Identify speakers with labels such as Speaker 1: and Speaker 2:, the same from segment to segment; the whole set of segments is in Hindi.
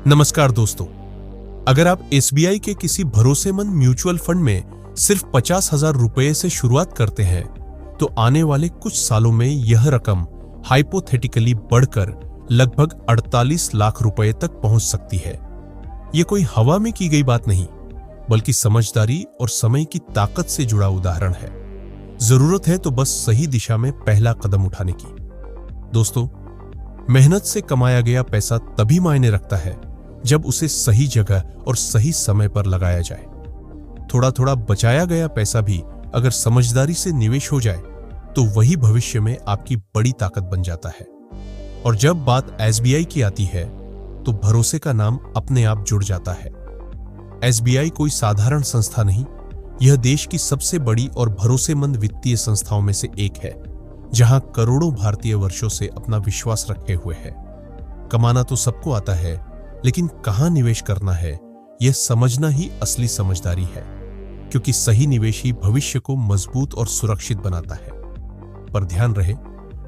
Speaker 1: नमस्कार दोस्तों, अगर आप एसबीआई के किसी भरोसेमंद म्यूचुअल फंड में सिर्फ 50,000 रुपए से शुरुआत करते हैं तो आने वाले कुछ सालों में यह रकम हाइपोथेटिकली बढ़कर लगभग 48 लाख रुपए तक पहुंच सकती है। यह कोई हवा में की गई बात नहीं, बल्कि समझदारी और समय की ताकत से जुड़ा उदाहरण है। जरूरत है तो बस सही दिशा में पहला कदम उठाने की। दोस्तों, मेहनत से कमाया गया पैसा तभी मायने रखता है जब उसे सही जगह और सही समय पर लगाया जाए। थोड़ा थोड़ा बचाया गया पैसा भी अगर समझदारी से निवेश हो जाए तो वही भविष्य में आपकी बड़ी ताकत बन जाता है। और जब बात एसबीआई की आती है तो भरोसे का नाम अपने आप जुड़ जाता है। एसबीआई कोई साधारण संस्था नहीं, यह देश की सबसे बड़ी और भरोसेमंद वित्तीय संस्थाओं में से एक है, जहां करोड़ों भारतीय वर्षों से अपना विश्वास रखे हुए हैं। कमाना तो सबको आता है, लेकिन कहां निवेश करना है यह समझना ही असली समझदारी है, क्योंकि सही निवेश ही भविष्य को मजबूत और सुरक्षित बनाता है। पर ध्यान रहे,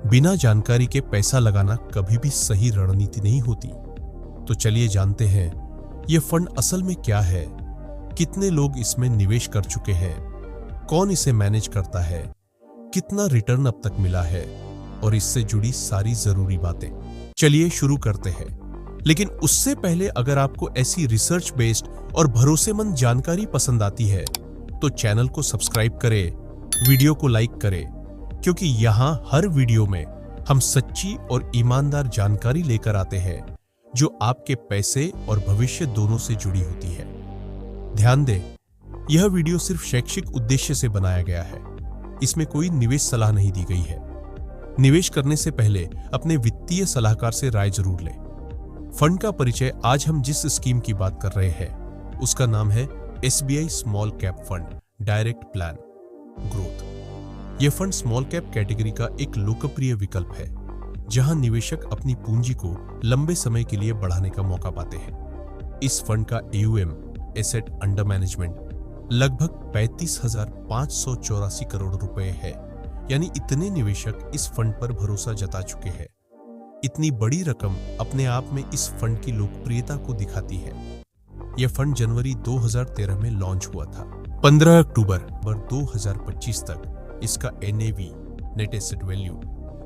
Speaker 1: बिना जानकारी के पैसा लगाना कभी भी सही रणनीति नहीं होती। तो चलिए जानते हैं यह फंड असल में क्या है, कितने लोग इसमें निवेश कर चुके हैं, कौन इसे मैनेज करता है, कितना रिटर्न अब तक मिला है और इससे जुड़ी सारी जरूरी बातें। चलिए शुरू करते हैं। लेकिन उससे पहले अगर आपको ऐसी रिसर्च बेस्ड और भरोसेमंद जानकारी पसंद आती है तो चैनल को सब्सक्राइब करें, वीडियो को लाइक करें, क्योंकि यहां हर वीडियो में हम सच्ची और ईमानदार जानकारी लेकर आते हैं जो आपके पैसे और भविष्य दोनों से जुड़ी होती है। ध्यान दें, यह वीडियो सिर्फ शैक्षिक उद्देश्य से बनाया गया है। इसमें कोई निवेश सलाह नहीं दी गई है। निवेश करने से पहले अपने वित्तीय सलाहकार से राय जरूर लें। फंड का परिचय आज हम जिस स्कीम की बात कर रहे हैं उसका नाम है SBI small cap fund direct plan growth. यह फंड स्मॉल कैप कैटेगरी का एक लोकप्रिय विकल्प है, जहां निवेशक अपनी पूंजी को लंबे समय के लिए बढ़ाने का मौका पाते हैं। इस फंड का AUM एसेट अंडर मैनेजमेंट लगभग 35,584 करोड़ रुपए है, यानी इतने निवेशक इस फंड पर भरोसा जता चुके हैं। इतनी बड़ी रकम अपने आप में इस फंड की लोकप्रियता को दिखाती है। यह फंड जनवरी 2013 में लॉन्च हुआ था। 15 अक्टूबर 2025 तक इसका NAV नेट एसेट वैल्यू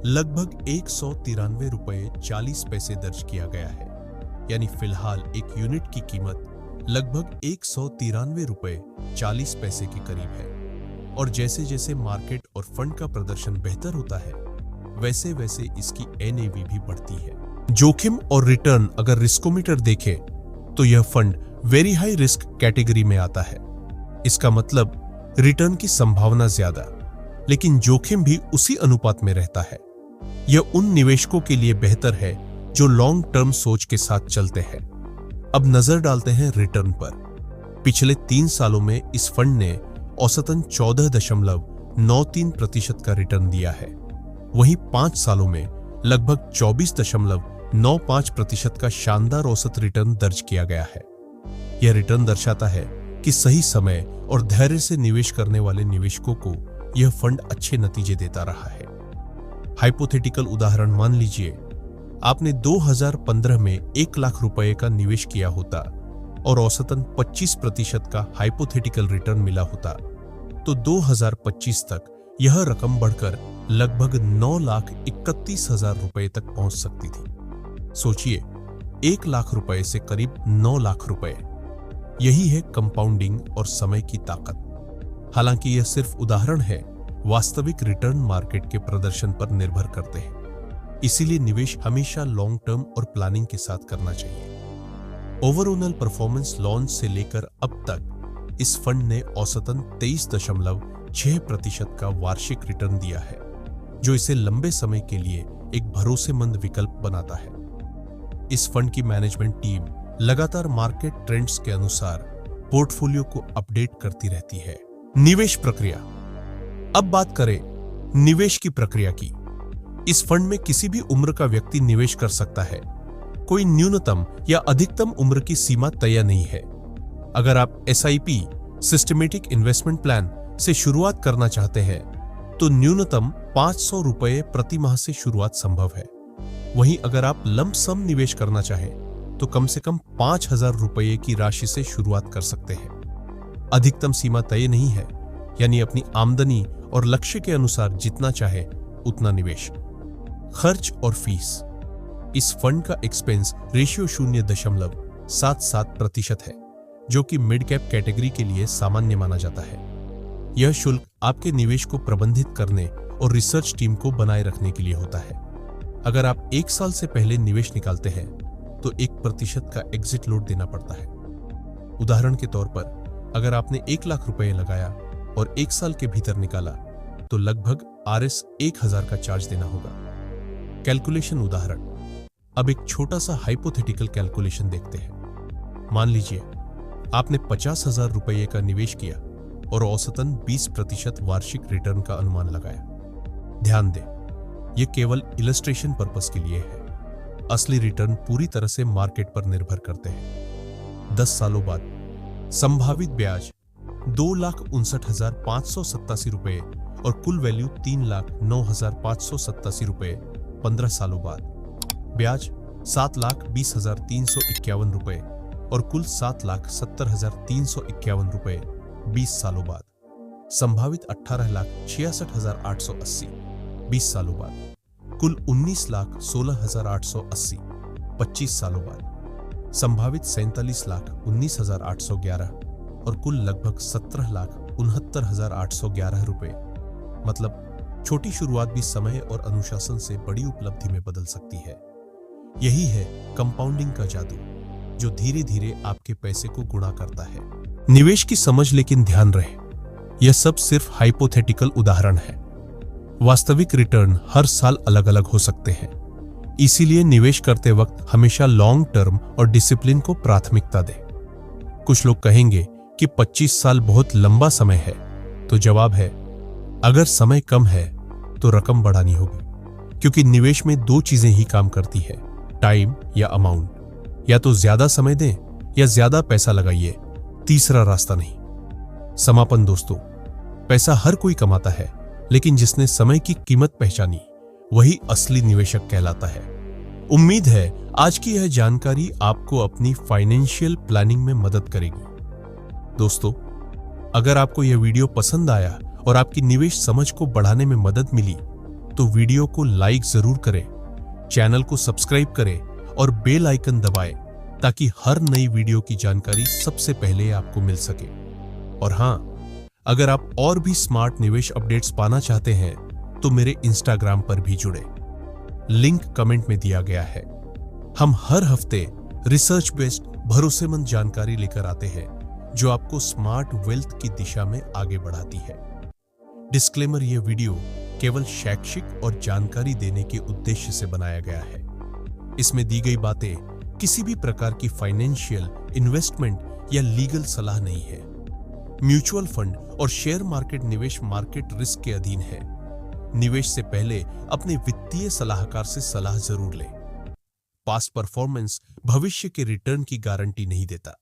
Speaker 1: लगभग 193 रुपए 40 पैसे दर्ज किया गया है, यानी फिलहाल एक यूनिट की कीमत लगभग 193 रुपए 40 पैसे के करीब है। और जैसे जैसे मार्केट और फंड का प्रदर्शन बेहतर होता है, वैसे वैसे इसकी NAV भी बढ़ती है। जोखिम और रिटर्न अगर रिस्कोमीटर देखें तो यह fund very high risk category में आता है। इसका मतलब रिटर्न की संभावना ज्यादा, लेकिन जोखिम भी उसी अनुपात में रहता है। यह उन निवेशकों के लिए बेहतर है जो लॉन्ग टर्म सोच के साथ चलते हैं। अब नजर डालते हैं रिटर्न पर। पिछले 3 सालों में इस फंड ने औसतन 14.93% का रिटर्न दिया है। वहीं 5 सालों में लगभग 24.95% का शानदार औसत रिटर्न दर्ज किया गया है। यह रिटर्न दर्शाता है कि सही समय और धैर्य से निवेश करने वाले निवेशकों को यह फंड अच्छे नतीजे देता रहा है। हाइपोथेटिकल उदाहरण मान लीजिए, आपने 2015 में 1 लाख रुपए का निवेश किया होता और औसतन 25% का हाइपोथेटिकल रिटर्न मिला होता, तो 2025 तक यह रकम बढ़कर लगभग 9,31,000 रुपए तक पहुंच सकती थी। सोचिए, 1 लाख रुपए से करीब 9 लाख रुपए। यही है कंपाउंडिंग और समय की ताकत। हालांकि यह सिर्फ उदाहरण है, वास्तविक रिटर्न मार्केट के प्रदर्शन पर निर्भर करते हैं। इसीलिए निवेश हमेशा लॉन्ग टर्म और प्लानिंग के साथ करना चाहिए। ओवरऑल परफॉर्मेंस लॉन्च से लेकर अब तक इस फंड ने औसतन 23.6% का वार्षिक रिटर्न दिया है, जो इसे लंबे समय के लिए एक भरोसेमंद विकल्प बनाता है। इस फंड की मैनेजमेंट टीम लगातार मार्केट ट्रेंड्स के अनुसार पोर्टफोलियो को अपडेट करती रहती है। निवेश प्रक्रिया। अब बात करें निवेश की प्रक्रिया की। इस फंड में किसी भी उम्र का व्यक्ति निवेश कर सकता है। कोई न्यूनतम या अधिकतम उम्र की सीमा तय नहीं है। अगर आप SIP सिस्टमेटिक इन्वेस्टमेंट प्लान से शुरुआत करना चाहते हैं तो न्यूनतम 500 रुपए प्रति माह से शुरुआत संभव है। वहीं अगर आप लंप सम निवेश करना चाहें तो कम से कम 5,000 रुपये की राशि से शुरुआत कर सकते हैं। अधिकतम सीमा तय नहीं है, यानी अपनी आमदनी और लक्ष्य के अनुसार जितना चाहे उतना निवेश। खर्च और फीस। इस फंड का एक्सपेंस रेशियो 0.77% है, जो कि मिड कैप कैटेगरी के लिए सामान्य माना जाता है। यह शुल्क आपके निवेश को प्रबंधित करने और रिसर्च टीम को बनाए रखने के लिए होता है। अगर आप 1 साल से पहले निवेश निकालते हैं तो 1% का एग्जिट लोड देना पड़ता है। उदाहरण के तौर पर अगर आपने 1 लाख रुपए लगाया और 1 साल के भीतर निकाला तो लगभग RS 1000 का चार्ज देना होगा। कैलकुलेशन उदाहरण। अब एक छोटा सा हाइपोथेटिकल कैलकुलेशन देखते हैं। मान लीजिए आपने 50,000 रुपये का निवेश किया और औसतन 20% वार्षिक रिटर्न का अनुमान लगाया। ध्यान दें, यह केवल इलस्ट्रेशन पर्पस के लिए है। असली रिटर्न पूरी तरह से मार्केट पर निर्भर करते हैं। 10 सालों बाद संभावित ब्याज 2,59,587 रुपये और कुल वैल्यू 3,09,587 रुपये। 15 सालों बाद ब्याज 7,20,351 रुपये और कुल 7,70,351 रुपये। 20 सालों बाद संभावित 18,66,880। 20 सालों बाद कुल 19,16,880। 25 सालों बाद संभावित 47,19,811 और कुल लगभग 17,69,811 रुपए। मतलब छोटी शुरुआत भी समय और अनुशासन से बड़ी उपलब्धि में बदल सकती है। यही है कंपाउंडिंग का जादू, जो धीरे धीरे आपके पैसे को गुणा करता है। निवेश की समझ, लेकिन ध्यान रहे, यह सब सिर्फ हाइपोथेटिकल उदाहरण है। वास्तविक रिटर्न हर साल अलग अलग हो सकते हैं। इसीलिए निवेश करते वक्त हमेशा लॉन्ग टर्म और डिसिप्लिन को प्राथमिकता दें। कुछ लोग कहेंगे कि 25 साल बहुत लंबा समय है, तो जवाब है, अगर समय कम है तो रकम बढ़ानी होगी, क्योंकि निवेश में 2 चीजें ही काम करती है, टाइम या अमाउंट। या तो ज्यादा समय दें या ज्यादा पैसा लगाइए, तीसरा रास्ता नहीं। समापन दोस्तों, पैसा हर कोई कमाता है, लेकिन जिसने समय की कीमत पहचानी वही असली निवेशक कहलाता है। उम्मीद है आज की यह जानकारी आपको अपनी फाइनेंशियल प्लानिंग में मदद करेगी। दोस्तों, अगर आपको यह वीडियो पसंद आया और आपकी निवेश समझ को बढ़ाने में मदद मिली तो वीडियो को लाइक जरूर करें, चैनल को सब्सक्राइब करें और बेल आइकन दबाएं ताकि हर नई वीडियो की जानकारी सबसे पहले आपको मिल सके। और हां, अगर आप और भी स्मार्ट निवेश अपडेट्स पाना चाहते हैं तो मेरे इंस्टाग्राम पर भी जुड़े, लिंक कमेंट में दिया गया है। हम हर हफ्ते रिसर्च बेस्ड भरोसेमंद जानकारी लेकर आते हैं जो आपको स्मार्ट वेल्थ की दिशा में आगे बढ़ाती है। डिस्क्लेमर, यह वीडियो केवल शैक्षिक और जानकारी देने के उद्देश्य से बनाया गया है। इसमें दी गई बातें किसी भी प्रकार की फाइनेंशियल, इन्वेस्टमेंट या लीगल सलाह नहीं है। म्यूचुअल फंड और शेयर मार्केट निवेश मार्केट रिस्क के अधीन है। निवेश से पहले अपने वित्तीय सलाहकार से सलाह जरूर लें। पास्ट परफॉर्मेंस भविष्य के रिटर्न की गारंटी नहीं देता।